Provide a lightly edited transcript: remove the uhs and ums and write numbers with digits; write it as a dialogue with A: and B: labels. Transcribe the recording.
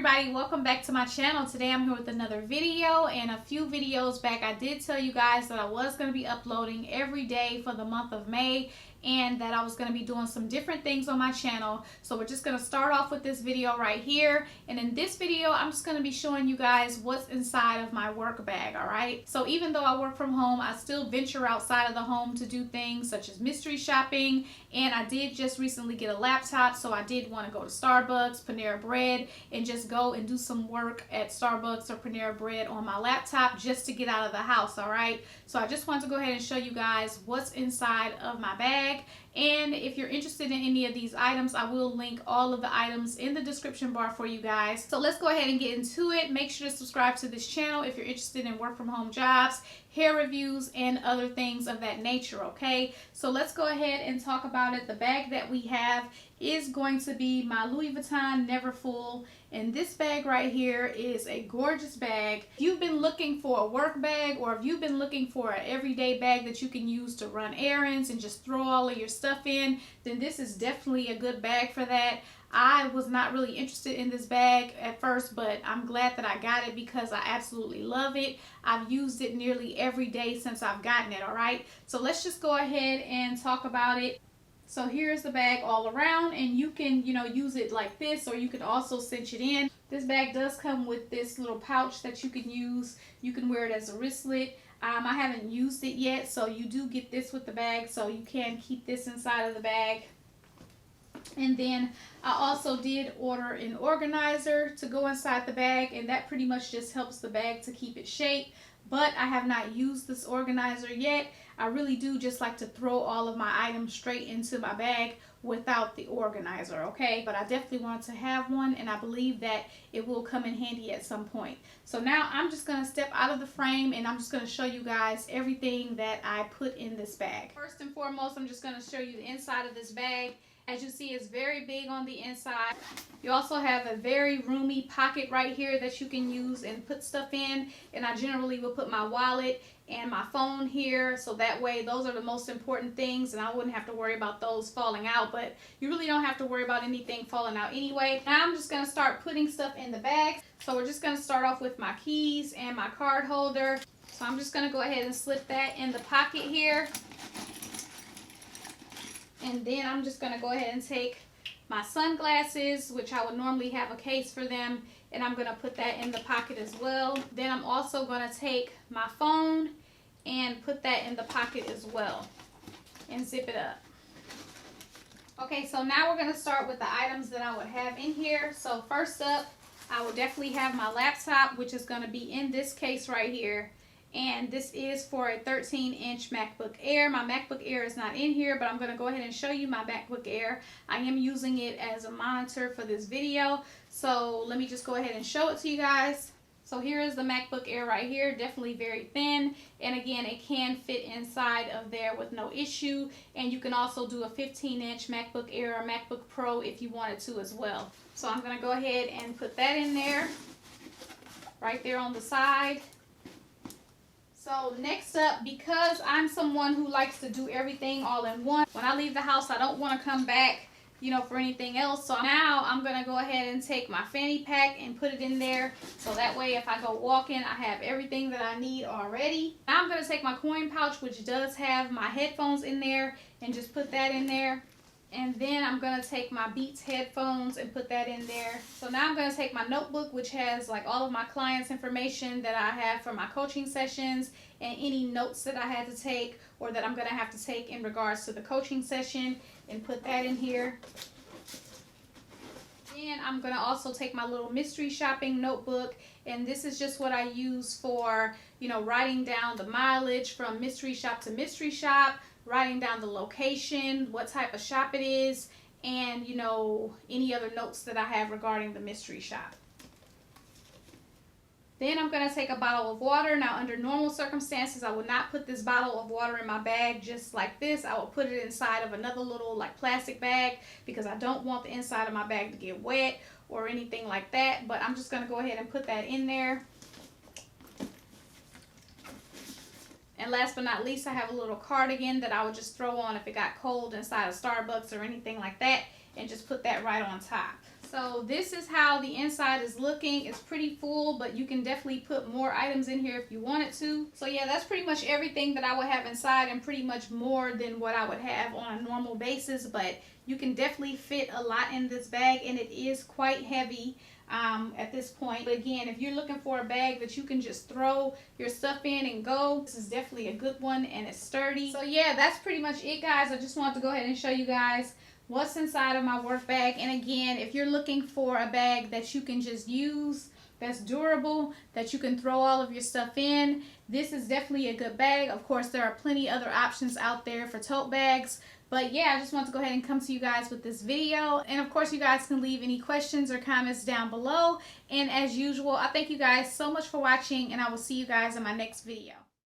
A: everybody, welcome back to my channel. Today I'm here with another video, and a few videos back I did tell you guys that I was going to be uploading every day for the month of May and that I was going to be doing some different things on my channel. So we're just going to start off with this video right here, and in this video I'm just going to be showing you guys what's inside of my work bag. Alright, so even though I work from home, I still venture outside of the home to do things such as mystery shopping, and I did just recently get a laptop, so I did want to go to Starbucks, Panera Bread, and just go and do some work at Starbucks or Panera Bread on my laptop just to get out of the house. Alright, so I just wanted to go ahead and show you guys what's inside of my bag. And if you're interested in any of these items, I will link all of the items in the description bar for you guys. So let's go ahead and get into it. Make sure to subscribe to this channel if you're interested in work from home jobs, hair reviews, and other things of that nature. Okay, so let's go ahead and talk about it. The bag that we have is going to be my Louis Vuitton Neverfull, and this bag right here is a gorgeous bag. If you've been looking for a work bag, or if you've been looking for an everyday bag that you can use to run errands and just throw all of your stuff in, then this is definitely a good bag for that. I was not really interested in this bag at first, but I'm glad that I got it because I absolutely love it. I've used it nearly every day since I've gotten it. Alright, so let's just go ahead and talk about it. So here's the bag all around, and you can, use it like this, or you can also cinch it in. This bag does come with this little pouch that you can use. You can wear it as a wristlet. I haven't used it yet, so you do get this with the bag, so you can keep this inside of the bag. And then I also did order an organizer to go inside the bag, and that pretty much just helps the bag to keep its shape. But I have not used this organizer yet. I really do just like to throw all of my items straight into my bag without the organizer, okay? But I definitely want to have one, and I believe that it will come in handy at some point. So now I'm just going to step out of the frame, and I'm just going to show you guys everything that I put in this bag. First and foremost, I'm just going to show you the inside of this bag. As you see, it's very big on the inside. You also have a very roomy pocket right here that you can use and put stuff in. And I generally will put my wallet and my phone here, so that way those are the most important things and I wouldn't have to worry about those falling out. But you really don't have to worry about anything falling out anyway. Now I'm just going to start putting stuff in the bag. So we're just going to start off with my keys and my card holder. So I'm just going to go ahead and slip that in the pocket here. And then I'm just going to go ahead and take my sunglasses, which I would normally have a case for them, and I'm going to put that in the pocket as well. Then I'm also going to take my phone and put that in the pocket as well and zip it up. Okay, so now we're going to start with the items that I would have in here. So first up, I will definitely have my laptop, which is going to be in this case right here. And this is for a 13-inch MacBook Air. My MacBook Air is not in here, but I'm going to go ahead and show you my MacBook Air. I am using it as a monitor for this video, so let me just go ahead and show it to you guys. So here is the MacBook Air right here, definitely very thin, and again, it can fit inside of there with no issue. And you can also do a 15-inch MacBook Air or MacBook Pro if you wanted to as well. So I'm going to go ahead and put that in there, right there on the side. So next up, because I'm someone who likes to do everything all in one, when I leave the house I don't want to come back, for anything else. So now I'm going to go ahead and take my fanny pack and put it in there, so that way if I go walking I have everything that I need already. Now I'm going to take my coin pouch, which does have my headphones in there, and just put that in there. And then I'm going to take my Beats headphones and put that in there. So now I'm going to take my notebook, which has like all of my clients' information that I have for my coaching sessions, and any notes that I had to take or that I'm going to have to take in regards to the coaching session, and put that in here. And I'm going to also take my little mystery shopping notebook, and this is just what I use for, writing down the mileage from mystery shop to mystery shop, writing down the location, what type of shop it is, and any other notes that I have regarding the mystery shop. Then I'm going to take a bottle of water. Now under normal circumstances I would not put this bottle of water in my bag just like this. I will put it inside of another little like plastic bag, because I don't want the inside of my bag to get wet or anything like that. But I'm just going to go ahead and put that in there. And last but not least, I have a little cardigan that I would just throw on if it got cold inside of Starbucks or anything like that, and just put that right on top. So this is how the inside is looking. It's pretty full, but you can definitely put more items in here if you wanted to. So yeah, that's pretty much everything that I would have inside, and pretty much more than what I would have on a normal basis. But you can definitely fit a lot in this bag, and it is quite heavy at this point. But again, if you're looking for a bag that you can just throw your stuff in and go, this is definitely a good one, and it's sturdy. So yeah, that's pretty much it, guys. I just wanted to go ahead and show you guys what's inside of my work bag. And again, if you're looking for a bag that you can just use, that's durable, that you can throw all of your stuff in, this is definitely a good bag. Of course, there are plenty other options out there for tote bags. But yeah, I just want to go ahead and come to you guys with this video. And of course, you guys can leave any questions or comments down below. And as usual, I thank you guys so much for watching, and I will see you guys in my next video.